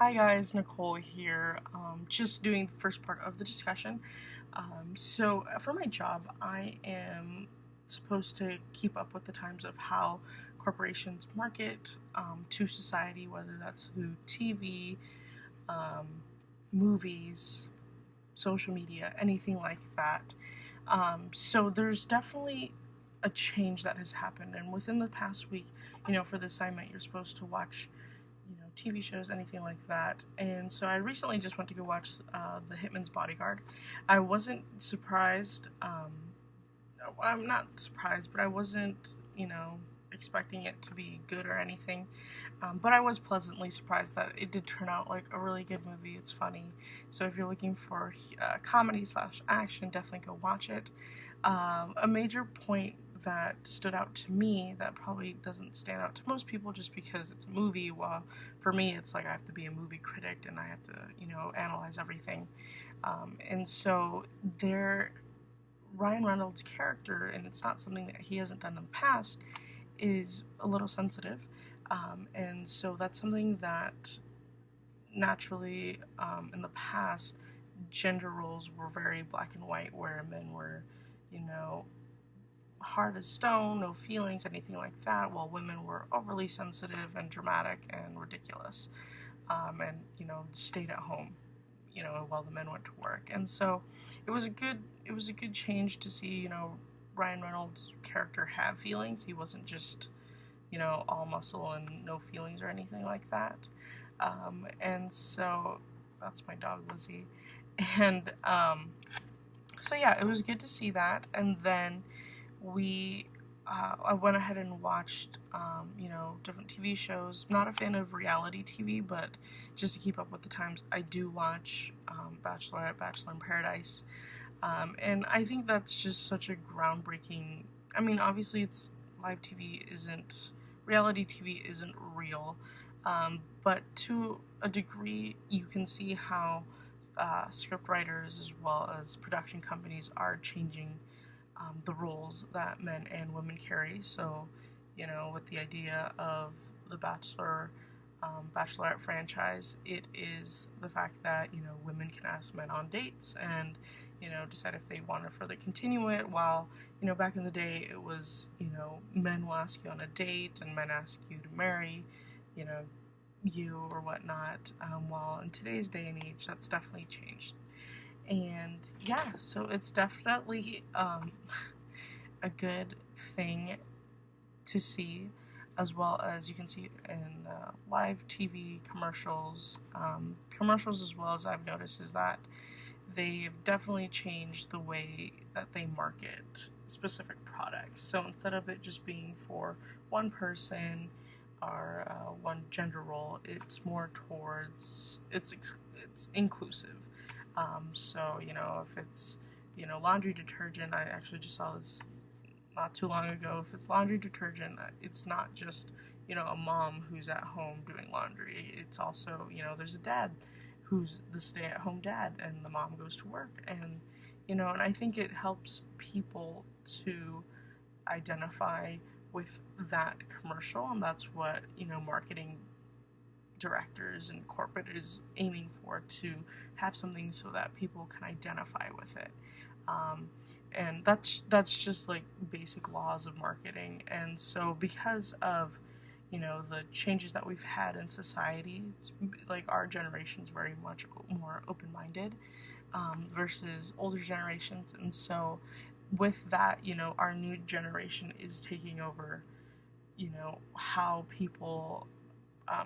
Hi guys, Nicole here. Just doing the first part of the discussion. For my job, I am supposed to keep up with the times of how corporations market to society, whether that's through TV, um, movies, social media, anything like that. So there's definitely a change that has happened, and within the past week, for the assignment, you're supposed to watch TV shows, anything like that. And so I recently just went to go watch The Hitman's Bodyguard. I wasn't surprised. I'm not surprised, but I wasn't, expecting it to be good or anything. But I was pleasantly surprised that it did turn out like a really good movie. It's funny. So if you're looking for comedy slash action, definitely go watch it. A major point that stood out to me that probably doesn't stand out to most people just because it's a movie. Well, for me, it's like I have to be a movie critic and I have to, analyze everything. And so there, Ryan Reynolds' character, and it's not something that he hasn't done in the past, is a little sensitive. And so that's something that naturally in the past, gender roles were very black and white, where men were, you know, hard as stone, no feelings, anything like that, while women were overly sensitive and dramatic and ridiculous, and stayed at home, while the men went to work. And so it was a good change to see Ryan Reynolds' character have feelings. He wasn't just all muscle and no feelings or anything like that. And so that's my dog Lizzie, and so yeah, it was good to see that. And then we I went ahead and watched different TV shows. Not a fan of reality TV, but just to keep up with the times, I do watch Bachelorette, Bachelor in Paradise, and I think that's just such a groundbreaking. I mean, obviously, it's live TV isn't reality TV isn't real, but to a degree, you can see how script writers as well as production companies are changing the roles that men and women carry. So, with the idea of the Bachelor, Bachelorette franchise, it is the fact that women can ask men on dates and decide if they want to further continue it. While back in the day, it was men will ask you on a date and men ask you to marry, you know you or whatnot. While in today's day and age, that's definitely changed. And yeah, so it's definitely a good thing to see, as well as you can see it in live TV commercials. Commercials, as well as I've noticed, is that they've definitely changed the way that they market specific products. So instead of it just being for one person or one gender role, it's more towards it's inclusive. So if it's laundry detergent, I actually just saw this not too long ago. If it's laundry detergent, it's not just a mom who's at home doing laundry. It's also there's a dad who's the stay-at-home dad, and the mom goes to work, and and I think it helps people to identify with that commercial, and that's what marketing directors and corporate is aiming for, to have something so that people can identify with it. Um, and that's just like basic laws of marketing. And so because of the changes that we've had in society, it's like our generation's very much more open-minded versus older generations. And so with that, our new generation is taking over how people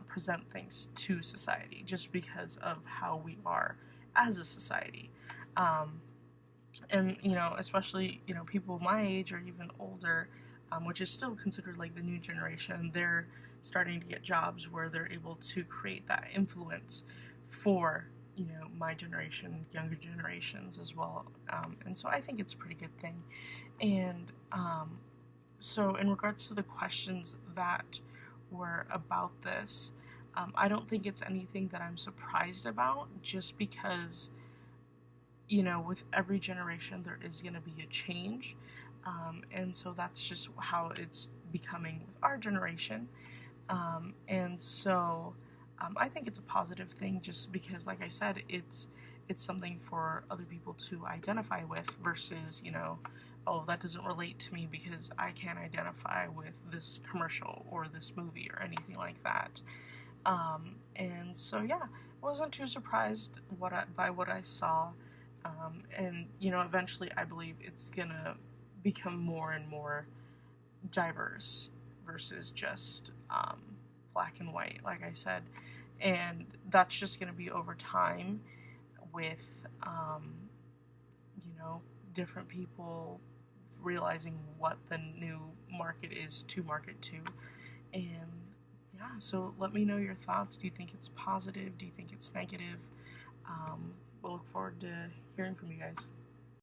present things to society, just because of how we are as a society. Um, and especially people my age or even older, which is still considered like the new generation, they're starting to get jobs where they're able to create that influence for my generation, younger generations as well. And so I think it's a pretty good thing. And so in regards to the questions that were about this, I don't think it's anything that I'm surprised about, just because with every generation there is going to be a change. And so that's just how it's becoming with our generation. And so I think it's a positive thing just because, like I said, it's something for other people to identify with versus, oh, that doesn't relate to me because I can't identify with this commercial or this movie or anything like that. And so, yeah, I wasn't too surprised by what I saw. And, eventually I believe it's going to become more and more diverse versus just black and white, like I said. And that's just going to be over time with, different people realizing what the new market is to market to. And yeah, so let me know your thoughts. Do you think it's positive? Do you think it's negative? We'll look forward to hearing from you guys.